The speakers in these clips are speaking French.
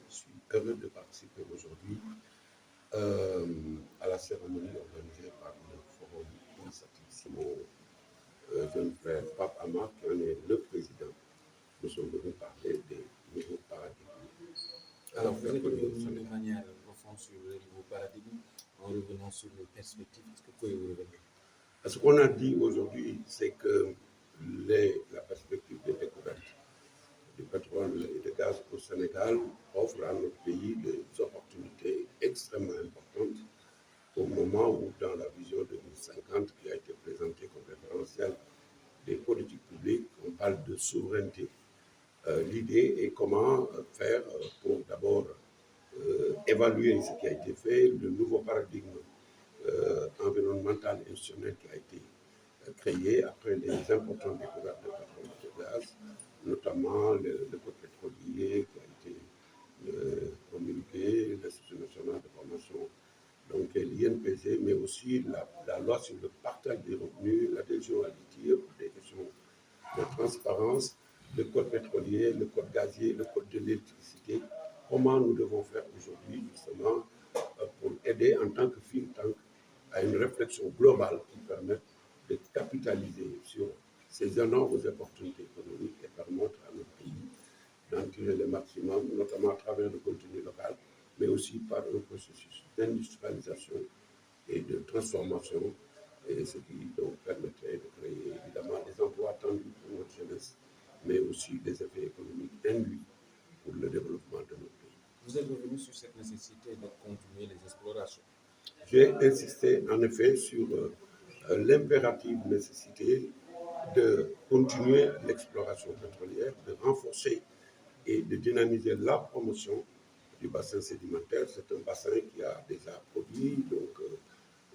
je suis heureux de participer aujourd'hui à la cérémonie organisée par le Forum Initiative Simon, jeune frère Pape Amar, qui en est le président. Nous sommes venus parler des nouveaux paradigmes. Alors, vous êtes revenu de manière profonde sur le nouveau paradigme, en revenant sur les perspectives. Est-ce que vous pouvez vous revenir? Ce qu'on a dit aujourd'hui, c'est que la perspective de découverte du pétrole et du gaz au Sénégal offre à notre pays des opportunités extrêmement importantes au moment où, dans la vision 2050 qui a été présentée comme référentiel des politiques publiques, on parle de souveraineté. L'idée est comment faire pour d'abord évaluer ce qui a été fait, le nouveau paradigme environnemental et institutionnel qui a été créé après les importantes découvertes de pétrole et de gaz, notamment le code pétrolier qui a été promulgué, l'Institut national de formation, donc l'INPC, mais aussi la loi sur le partage des revenus, l'adhésion à l'ITIE pour des questions de transparence, le code pétrolier, le code gazier, le code de l'électricité. Comment nous devons faire aujourd'hui, justement, pour aider en tant que think tank à une réflexion globale qui permette de capitaliser sur ces énormes opportunités économiques et permettre à notre pays d'en tirer le maximum, notamment à travers le contenu local, mais aussi par un processus d'industrialisation et de transformation, et ce qui donc permettrait de créer évidemment des emplois attendus pour notre jeunesse, mais aussi des effets économiques induits pour le développement de notre pays. Vous êtes revenu sur cette nécessité de continuer les explorations. J'ai insisté en effet sur l'impérative nécessité de continuer l'exploration pétrolière, de renforcer et de dynamiser la promotion du bassin sédimentaire. C'est un bassin qui a déjà produit, donc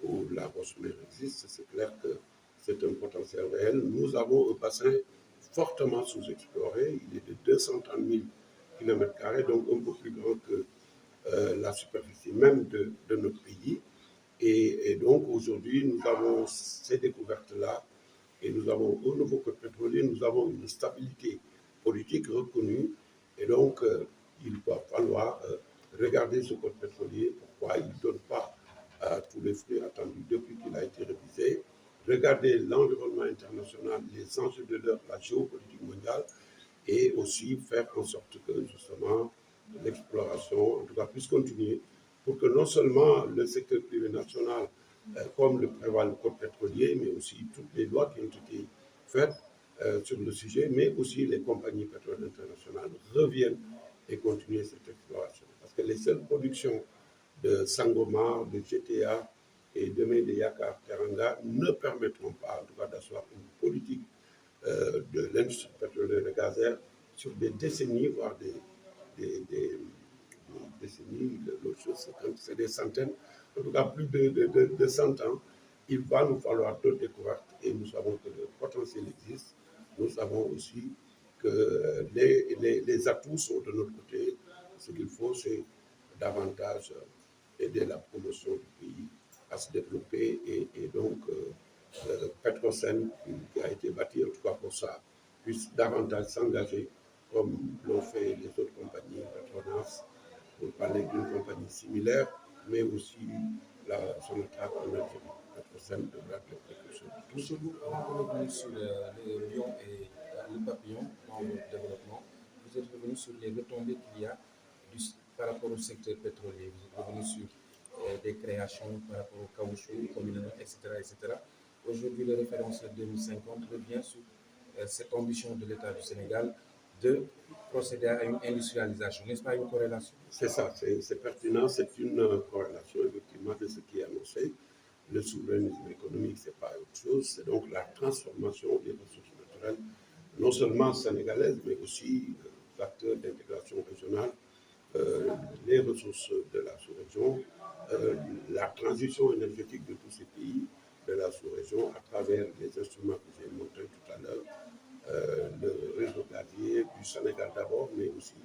où la roche-mère existe. C'est clair que c'est un potentiel réel. Nous avons un bassin fortement sous-exploré. Il est de 230 000 km², donc un peu plus grand que la superficie même de notre pays. Et donc aujourd'hui, nous avons ces découvertes-là et nous avons un nouveau code pétrolier, nous avons une stabilité politique reconnue. Et donc, il va falloir regarder ce code pétrolier, pourquoi il ne donne pas tous les fruits attendus depuis qu'il a été révisé. Regarder l'environnement international, les enjeux de l'heure, la géopolitique mondiale, et aussi faire en sorte que, justement, l'exploration, en tout cas, puisse continuer pour que non seulement le secteur privé national, comme le prévoit le code pétrolier, mais aussi toutes les lois qui ont été faites sur le sujet, mais aussi les compagnies pétrolières internationales reviennent et continuent cette exploration. Parce que les seules productions de Sangomar, de GTA et demain de Yakar Teranga ne permettront pas, en tout cas, d'asseoir une politique de l'industrie pétrolière et gazière sur des décennies, voire des décennies, l'autre chose, c'est des centaines, en tout cas plus de 100 ans. Il va nous falloir d'autres découvertes et nous savons que le potentiel existe. Nous savons aussi que les atouts sont de notre côté. Ce qu'il faut, c'est davantage aider la promotion du pays à se développer et donc Petrosen, qui a été bâti en tout cas pour ça, puisse davantage s'engager comme l'ont fait les autres compagnies Petronas, pour parler d'une compagnie similaire, mais aussi la Sonatrach en Algérie. Petrosen devra être quelque chose. Monsieur Bou, on est revenu sur le lion et le papillon dans votre développement. Vous êtes revenu sur les retombées qu'il y a par rapport au secteur pétrolier. Vous êtes revenu sur des créations par rapport au caoutchouc, communal, etc., etc. Aujourd'hui, le référentiel 2050 revient sur cette ambition de l'État du Sénégal de procéder à une industrialisation. N'est-ce pas une corrélation? C'est ça, c'est pertinent, c'est une corrélation effectivement de ce qui est annoncé. Le souverainisme économique, ce n'est pas autre chose, c'est donc la transformation des ressources naturelles, non seulement sénégalaises, mais aussi facteurs d'intégration régionale, les ressources de la sous-région, la transition énergétique de tous ces pays de la sous-région à travers les instruments que j'ai montrés tout à l'heure, le réseau gazier du Sénégal d'abord, mais aussi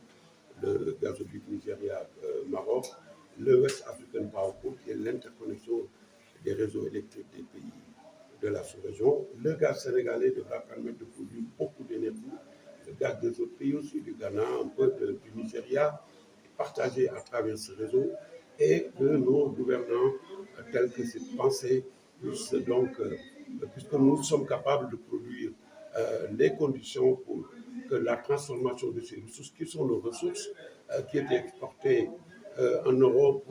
le gazoduc Nigeria-Maroc, le West African Power Pool, qui est l'interconnexion des réseaux électriques des pays de la sous-région. Le gaz sénégalais devra permettre de produire beaucoup d'énergie. Le gaz des autres pays aussi, du Ghana, un peu du Nigeria, partagée à travers ce réseau et que nos gouvernants, tels que cette pensée, puissent donc, puisque nous sommes capables de produire les conditions pour que la transformation de ces ressources, qui sont nos ressources, qui étaient exportées en Europe,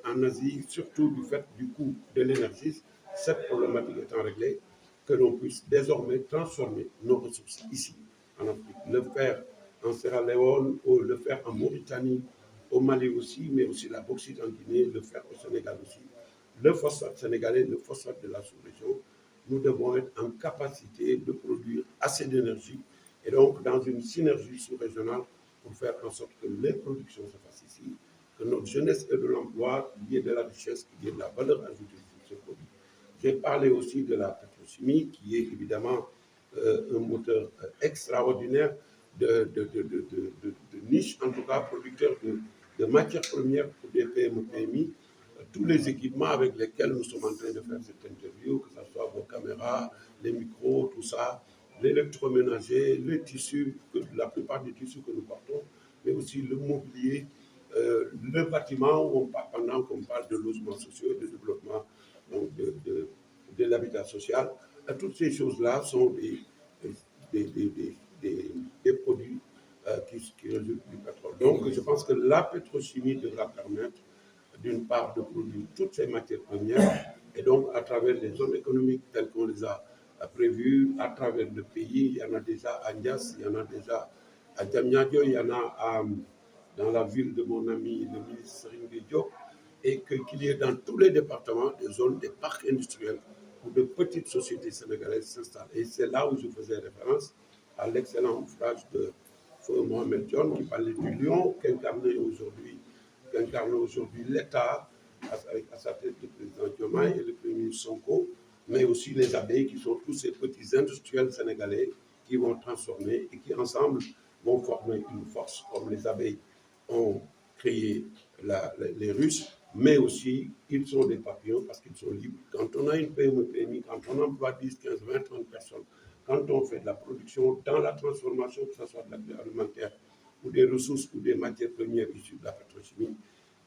en Asie, surtout du fait du coût de l'énergie, cette problématique étant réglée, que l'on puisse désormais transformer nos ressources ici, en Afrique, le faire en Sierra Leone, ou le faire en Mauritanie, au Mali aussi, mais aussi la bauxite en Guinée, le faire au Sénégal aussi. Le phosphate sénégalais, le phosphate de la sous-région, nous devons être en capacité de produire assez d'énergie et donc dans une synergie sous-régionale pour faire en sorte que les productions se fassent ici, que notre jeunesse ait de l'emploi, qu'il y ait de la richesse, qu'il y ait de la valeur ajoutée sur ce produit. J'ai parlé aussi de la pétrochimie, qui est évidemment un moteur extraordinaire de niche, en tout cas producteur de matières premières pour des PME, PMI. Tous les équipements avec lesquels nous sommes en train de faire cette interview, que ce soit vos caméras, les micros, tout ça, l'électroménager, les tissus, la plupart des tissus que nous portons, mais aussi le mobilier, le bâtiment, où on parle, pendant qu'on parle de logements sociaux, de développement donc de l'habitat social. Toutes ces choses-là sont des, des, des, des produits qui résultent du pétrole. Donc, je pense que la pétrochimie devra permettre, d'une part, de produire toutes ces matières premières, et donc, à travers les zones économiques telles qu'on les a prévues, à travers le pays, il y en a déjà à Nias, il y en a déjà à Diamniadio, il y en a dans la ville de mon ami, le ministre Ringé Diop, et qu'il y ait dans tous les départements des zones, des parcs industriels où de petites sociétés sénégalaises s'installent. Et c'est là où je faisais référence à l'excellent ouvrage de Feu Mohamed John qui parlait du lion qu'incarne aujourd'hui l'État à sa tête le président Diomaye et le premier ministre Sonko, mais aussi les abeilles qui sont tous ces petits industriels sénégalais qui vont transformer et qui ensemble vont former une force comme les abeilles ont créé les Russes, mais aussi ils sont des papillons parce qu'ils sont libres. Quand on a une PME, PMI, quand on emploie 10, 15, 20, 30 personnes, quand on fait de la production dans la transformation, que ce soit de l'agroalimentaire ou des ressources ou des matières premières issues de la pétrochimie,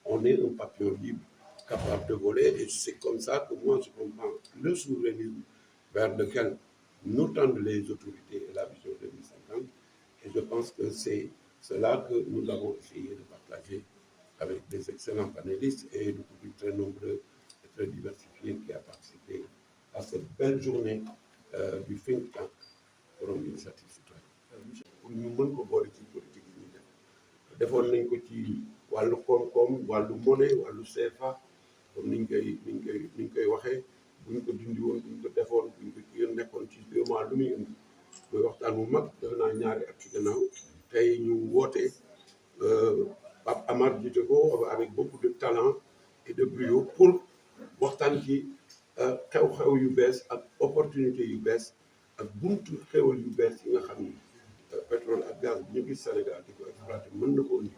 on est un papillon libre capable de voler et c'est comme ça que moi je comprends le souverainisme vers lequel nous tendent les autorités et la vision 2050 et je pense que c'est cela que nous avons essayé de partager avec des excellents panélistes et le public très nombreux et très diversifié qui a participé à cette belle journée du think tank Forum Initiative Citoyenne pour ñu mën ko boole ci politique yi ñuy def defoon nañ ko ci wàllu koom-koom wàllu monnaie wàllu CFA comme niñ koy waxee buñ ko dindi woon buñ ko defoon buñ ko ci nekkoon ci 2 mois lu muy indi mooy waxtaan bu mag def naa ñaari at ci gannaaw tey ñu woote Pape Amar jiite ko avec beaucoup de talent et de brio pour waxtaan ci xew-xew yu bees ak opportunité yu bees ak buntu xewal yu bees yi nga xam ni pétrole ak gaz bi ñu gis Sénégal di ko exploité mën na ko indi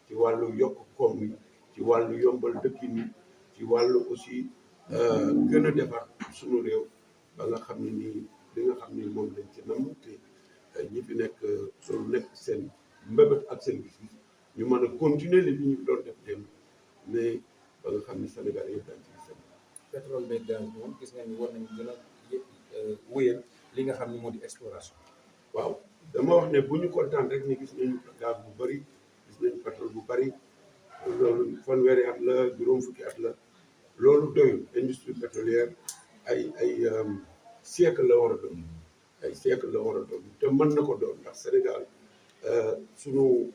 ci wàllu yokk koom yi ci wàllu yombal dëkkin yi ci wàllu aussi gën a defar suñu réew ba nga xam ne nii li nga xam ni moom lañ ci nam te ñi fi nekk loolu nekk seen mbébét ak seen gis-gis ñu mën a continuer li ñu doon def démb mais ba nga xam ni Sénégal yëpp dañ ci gis seen pétrole beeg gaz bi moom gis nga ni war nañu gën a wéyal li nga xam ne moo di exploration. waaw dama wax ne bu ñu kontaan rek ni gis nañu gaz bu bëri gis nañu pétrole bu bëri loolu fanweeri at la juróom fukki at la loolu doyul industrie pétrolière ay siècle la war a doon ay siècle la war a doon te mën na ko doon ndax Sénégal sunu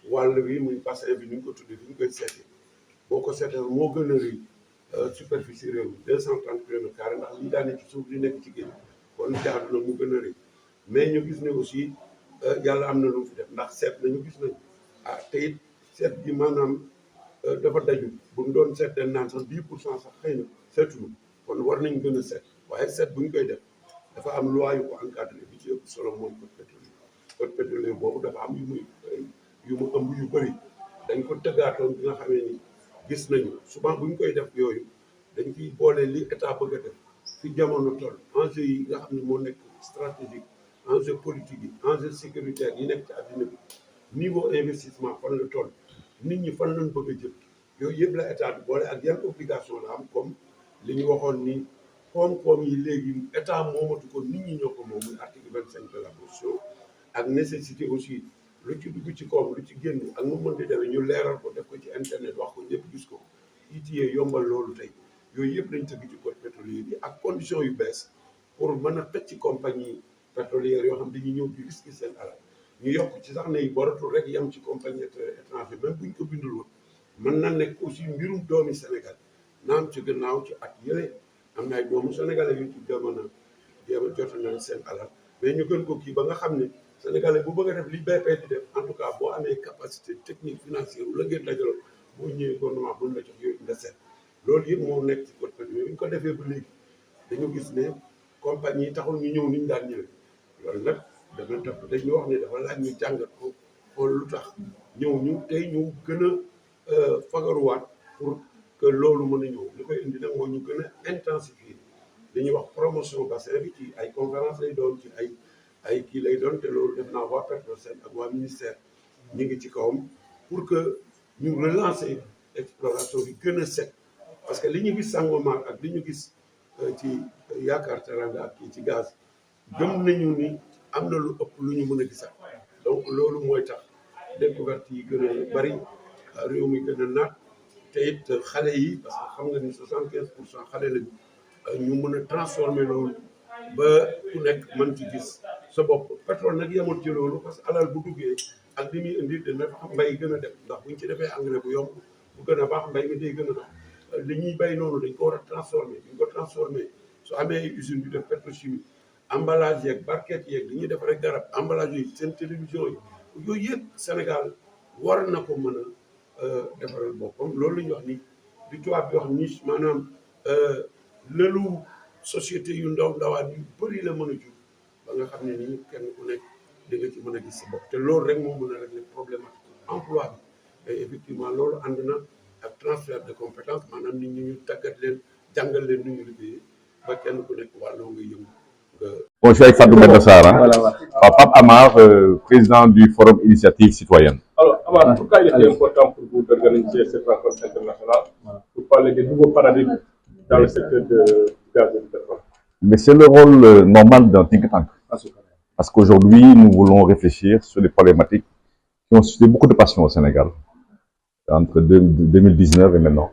wàll bi muy bassin bi ni ñu ko tuddee fi ñu koy seetee boo ko seetee moo gën a rëy superficie réew mi 230 kilomètres carrés ndax lii daane ci suuf li nekk ci géej kon jaadu na mu gën a rëy mais ñu gis ne aussi yàlla am na lu mu fi def ndax seet nañu gis nañu te it seet bi maanaam dafa daju bu ñu doon seet den naan sax 10% sax xëy na seetuñu kon war nañ gën a seet waaye seet bu ñu koy def dafa am loi yu ko encadré bi ci ëpp solo moom code pétrolier boobu dafa am yu mu ëmb yu bëri dañ ko tëggaatoon bi nga xamee ni gis nañu souvent bu ñu koy def yooyu dañ ciy boole li état bëgg a def fi jamono toll enjeu yi nga xam ne moo nekk stratégique enjeu politique yi enjeu sécuritaire yi nekk ci àddina bi niveau investissement fan la toll nit ñi fan lañ bëgg a jëm yooyu yëpp la état bi boole ak yan obligation la am comme li ñu waxoon ni koom-koom yi léegi état moomatu ko nit ñi ñoo ko moom muy article 25 de la Constitution ak nécessité aussi lu ci dugg ci koom lu ci génn ak nu mën di demee ñu leeral ko def ko ci internet wax ko ñëpp gis ko ITIE yombal loolu tey yooyu yëpp lañ tëgg ci code pétrolier bi ak condition yu bees pour mën a tëj ci compagnie pétrolière yoo xam dañuy ñëw di risque seen alal ñu yokk ci sax ne baratul rek yem ci compagnie étranger même buñ ko bindul woon mën na nekk aussi mbirum doomi Sénégal naam ci gannaaw ci at yële am na ay doomu sénégalais yu ci jamono jéem a jot nañ seen alal mais ñu gën ko kii ba nga xam ne sénégalais bu bëgg a def li BP di def en tout cas boo amee capacité technique financière la ngeen dajaloon boo ñëwee gouvernement bu la jox yooyu nga seet loolu yëpp moo nekk ci code pétrolier bi ñu ko defee ba léegi dañu gis ne compagnie yi taxul ñu ñëw ni ñu daan ñëwee loolu nag dana def dañu wax ne dafa laaj ñu jàngat ko xool lu tax ñëw ñu tey ñu gën a fagaruwaat pour que loolu mën a ñëw li koy indi nag mooy ñu gën a intensifier dañuy wax promotion bassin bi ci ay conférence lay doon ci ay kii lay doon te loolu def naa waa Petrosen ak waa ministère ñu ngi ci kawam pour que ñu relancer exploration bi gën a set parce que li ñu gis Sangomar ak li ñu gis ci Yaakaar Teranga ak kii ci gaz gëm nañu ni am na lu ëpp lu ñu mën a gisaat donc loolu mooy tax découverte yi gën a bari réew mi gën a naat te it xale yi parce que xam nga ni 75% xale lañu ñu mën a transformer loolu ba ku nekk mën ci gis sa bopp pétrole nag yemul ci loolu parce que alal bu duggee ak li muy indi dina tax mbay gën a dem ndax buñ ci defee engrais bu yomb bu gën a baax mbay mi day gën a dox li ñuy bay noonu dañ ko war a transformer buñ ko transformer su amee ay usine yu def pétrochimie emballage yeeg barquette yeeg dañuy def rek garab emballage yi seen télévision yi yooyu yëpp Sénégal war na ko mën a defaral boppam loolu la ñuy wax ni di tubaab bi wax niche maanaam lëlu société yu ndawaan yu bëri la mën a jur ba nga xam ne nii kenn ku nekk di nga ci mën a gis sa bopp te loolu rek moo mën a régler problématique emploi bi et effectivement loolu ànd na ak transfert de compétence maanaam nit ñi ñu tàggat leen jàngal leen nu ñu liggéeyee ba kenn ku nekk wàlloo nga yëngu nga. Bon, je suis avec Fatou Benda Sarr, Pape Amar, président du Forum Initiative Citoyenne. Alors, Amar, pourquoi il était important pour vous d'organiser cette rencontre internationale pour parler des nouveaux paradigmes dans le secteur du gaz et du pétrole? Mais c'est le rôle normal d'un think tank. Parce qu'aujourd'hui, nous voulons réfléchir sur les problématiques qui ont suscité beaucoup de passion au Sénégal, entre 2019 et maintenant.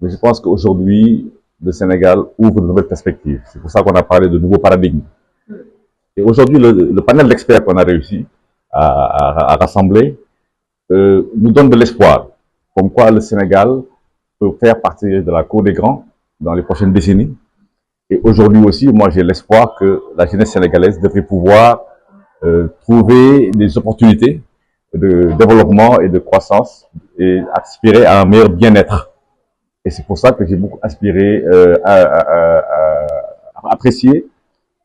Mais je pense qu'aujourd'hui, le Sénégal ouvre de nouvelles perspectives. C'est pour ça qu'on a parlé de nouveaux paradigmes. Et aujourd'hui, le panel d'experts qu'on a réussi à rassembler nous donne de l'espoir, comme quoi le Sénégal peut faire partie de la cour des grands dans les prochaines décennies. Et aujourd'hui aussi, moi j'ai l'espoir que la jeunesse sénégalaise devrait pouvoir trouver des opportunités de développement et de croissance et aspirer à un meilleur bien-être. Et c'est pour ça que j'ai beaucoup aspiré à apprécier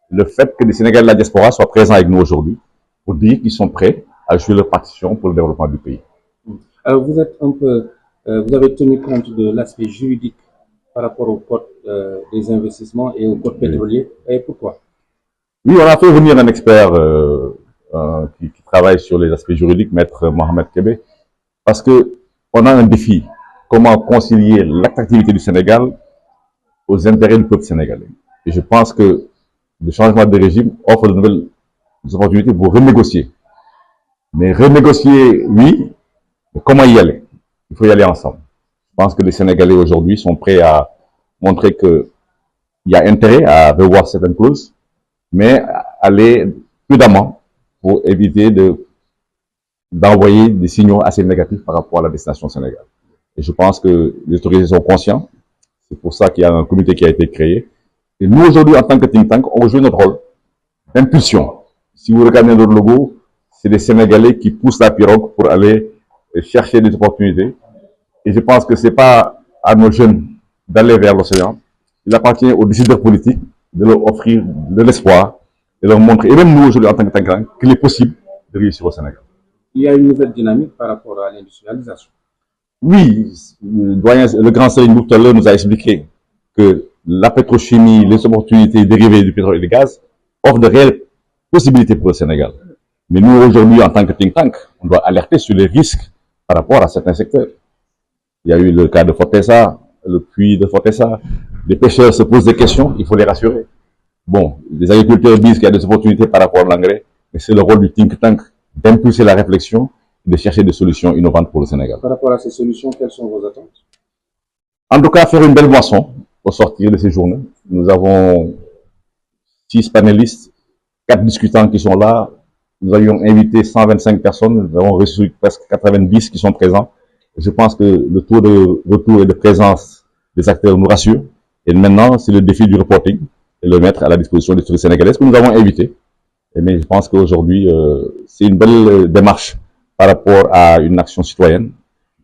le fait que les Sénégalais de la diaspora soient présents avec nous aujourd'hui pour dire qu'ils sont prêts à jouer leur partition pour le développement du pays. Alors vous êtes vous avez tenu compte de l'aspect juridique par rapport au code des investissements et au code pétrolier. Et pourquoi? Oui, on a fait venir un expert qui travaille sur les aspects juridiques, Maître Mohamed Kébé, parce que on a un défi. Comment concilier l'attractivité du Sénégal aux intérêts du peuple sénégalais. Et je pense que le changement de régime offre de nouvelles opportunités pour renégocier. Mais renégocier, oui, mais comment y aller? Il faut y aller ensemble. Je pense que les Sénégalais aujourd'hui sont prêts à montrer qu'il y a intérêt à revoir certaines clauses, mais aller prudemment pour éviter d'envoyer des signaux assez négatifs par rapport à la destination Sénégal. Et je pense que les autorités sont conscients. C'est pour ça qu'il y a un comité qui a été créé. Et nous, aujourd'hui, en tant que think tank, on joue notre rôle d'impulsion. Si vous regardez notre logo, c'est des Sénégalais qui poussent la pirogue pour aller chercher des opportunités. Et je pense que c'est pas à nos jeunes d'aller vers l'océan. Il appartient aux décideurs politiques de leur offrir de l'espoir et leur montrer, et même nous aujourd'hui en tant que think tank, qu'il est possible de réussir au Sénégal. Il y a une nouvelle dynamique par rapport à l'industrialisation. Oui, le grand Serigne tout à l'heure nous a expliqué que la pétrochimie, les opportunités dérivées du pétrole et du gaz offrent de réelles possibilités pour le Sénégal. Mais nous, aujourd'hui, en tant que think tank, on doit alerter sur les risques par rapport à certains secteurs. Il y a eu le cas de Fortesa, le puits de Fortesa. Les pêcheurs se posent des questions, il faut les rassurer. Bon, les agriculteurs disent qu'il y a des opportunités par rapport à l'engrais, mais c'est le rôle du think tank d'impulser la réflexion et de chercher des solutions innovantes pour le Sénégal. Par rapport à ces solutions, quelles sont vos attentes? En tout cas, faire une belle moisson au sortir de ces journées. Nous avons 6 panélistes, 4 discutants qui sont là. Nous avions invité 125 personnes, nous avons reçu presque 90 qui sont présents. Je pense que le taux de retour et de présence des acteurs nous rassure. Et maintenant, c'est le défi du reporting et le mettre à la disposition des autorités sénégalaises que nous avons invités. Mais je pense qu'aujourd'hui, c'est une belle démarche par rapport à une action citoyenne.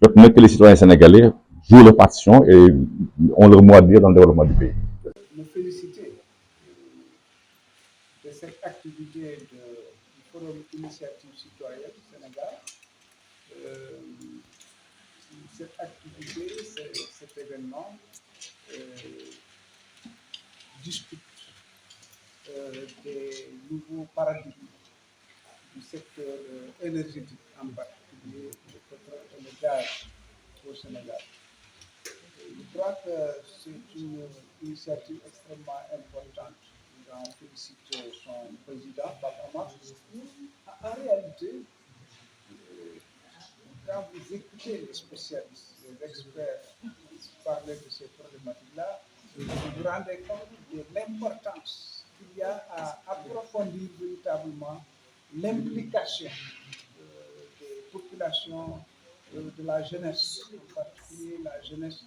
Je veux que les citoyens sénégalais jouent leur partition et ont leur mot à dire dans le développement du pays. Me féliciter de cette activité du Forum Initiative Citoyenne du Sénégal. Cette activité, cet événement discute des nouveaux paradigmes du secteur énergétique, en particulier le pétrole et le gaz au Sénégal. Je crois que c'est une initiative extrêmement importante. J'en félicite son président, Bapama. En réalité, quand vous écoutez les spécialistes, les experts parler de ces problématiques-là, vous vous rendez compte de l'importance qu'il y a à approfondir véritablement l'implication des populations, de la jeunesse, en particulier la jeunesse.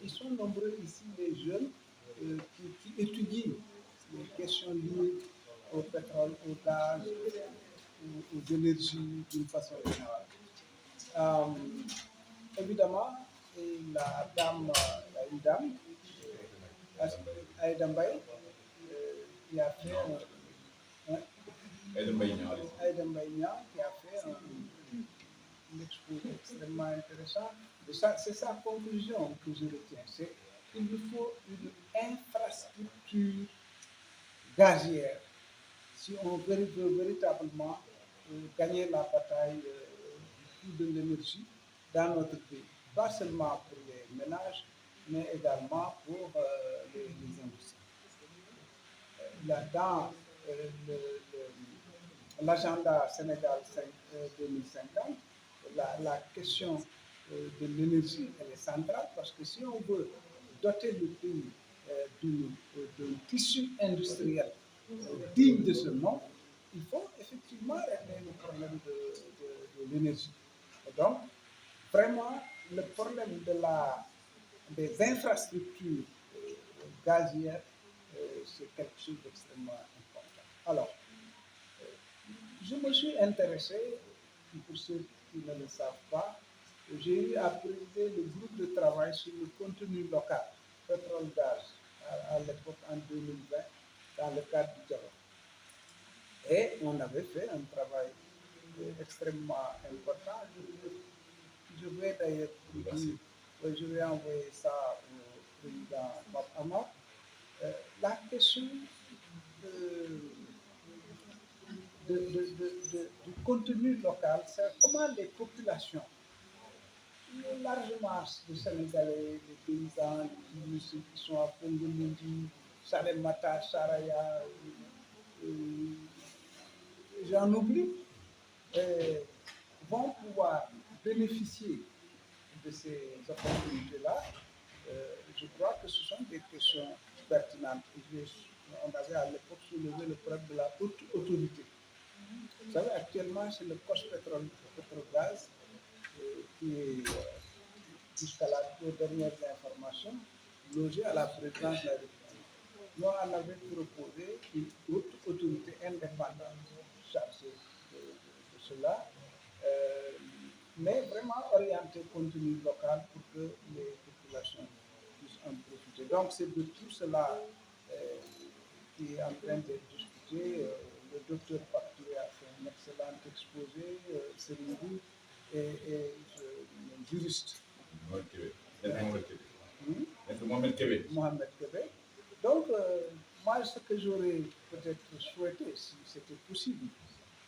Ils sont nombreux ici, les jeunes, qui étudient les questions liées au pétrole, au gaz, aux énergies d'une façon générale. Évidemment, la dame, il y a une dame, Aïda Mbaye, qui a fait Aïda Mbaye Niang, qui a fait un exposé extrêmement intéressant. C'est sa conclusion que je retiens, c'est qu'il nous faut une infrastructure gazière si on veut véritablement gagner la bataille du coût de l'énergie dans notre pays, pas seulement pour les ménages, mais également pour les industries. Dans l'agenda Sénégal 2050, la question de l'énergie, elle est centrale parce que si on veut doter le pays d'un tissu industriel digne de ce nom, il faut effectivement régler le problème de l'énergie. Et donc, vraiment, le problème des infrastructures gazières, c'est quelque chose d'extrêmement important. Alors, je me suis intéressé, pour ceux qui ne le savent pas, j'ai eu à présider le groupe de travail sur le contenu local, pétrole-gaz, à l'époque en 2020, dans le cadre du dialogue. Et on avait fait un travail extrêmement important. Je vais d'ailleurs dire, je vais envoyer ça au président Bapama. La question du contenu local, c'est comment les populations, une large masse de Sénégalais, des paysans, des ceux qui sont à Pongomundi, Salemata, Saraya, j'en oublie, vont pouvoir bénéficier de ces opportunités-là. Je crois que ce sont des questions pertinentes. On avait à l'époque soulevé le problème de la haute autorité. Vous savez, actuellement, c'est le COS Pétrogaz qui est, aux dernières informations, logé à la présidence de la République. Nous, on avait proposé une haute autorité indépendante chargée de cela, mais vraiment orientée contenu local pour que les populations puissent en profiter. Donc, c'est de tout cela qui est en train d'être discuté. Le docteur Pactué a fait un excellent exposé, Serigne et le juriste. Mohamed Kébé. Donc, moi, ce que j'aurais peut-être souhaité, si c'était possible,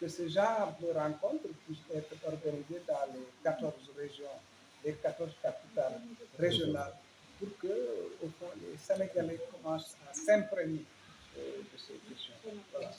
que ce genre de rencontres puisse être organisé dans les 14 régions, les 14 capitales régionales, pour que, au fond, les Sénégalais commencent à s'imprégner de ces questions. Voilà.